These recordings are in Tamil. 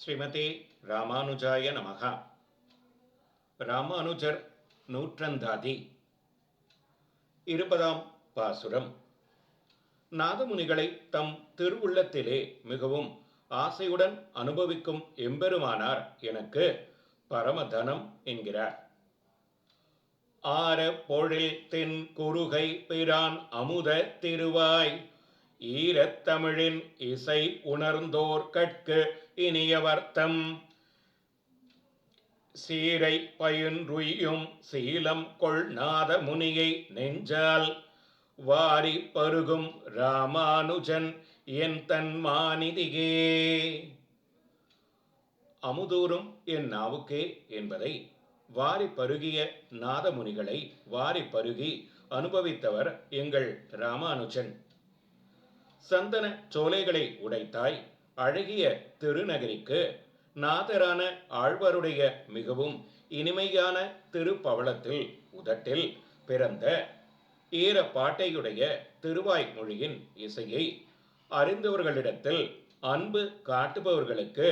ஸ்ரீமதே ராமானுஜாய நமகா. ராமானுஜர் நூற்றந்தாதி 20ஆம் பாசுரம். நாதமுனிகளை தம் திருவுள்ளத்திலே மிகவும் ஆசையுடன் அனுபவிக்கும் எம்பெருமானார் எனக்கு பரமதனம் என்கிறார். ஆர பொழில் தென் குறுகை பிரான் அமுத திருவாய் ஈரத் தமிழின் இசை உணர்ந்தோர் கட்கு இனியவர்த்தம் சீரை பயின்றுய்யும் சீலம் கொள் நாத முனியை நெஞ்சால் வாரி பருகும் ராமானுஜன் என் தன்மானிதிகே. அமுதூரும் என் நாவுக்கே என்பதை வாரி பருகிய நாதமுனிகளை வாரி பருகி அனுபவித்தவர் எங்கள் ராமானுஜன். சந்தன சோலைகளை உடைத்தாய் அழகிய திருநகரிக்கு நாதரான ஆழ்வாருடைய மிகவும் இனிமையான திருப்பவளத்தில் உதட்டில் பிறந்த ஈர பாட்டையுடைய திருவாய் மொழியின் இசையை அறிந்தவர்களிடத்தில் அன்பு காட்டுபவர்களுக்கு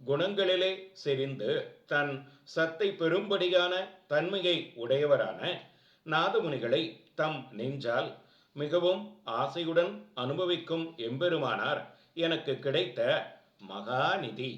குணங்களிலே செறிந்து தன் சத்தை பெரும்படியான தன்மையை உடையவரான நாதமுனிகளை தம் நெஞ்சால் மிகவும் ஆசையுடன் அனுபவிக்கும் எம்பெருமானார் எனக்கு கிடைத்த மகாநிதி.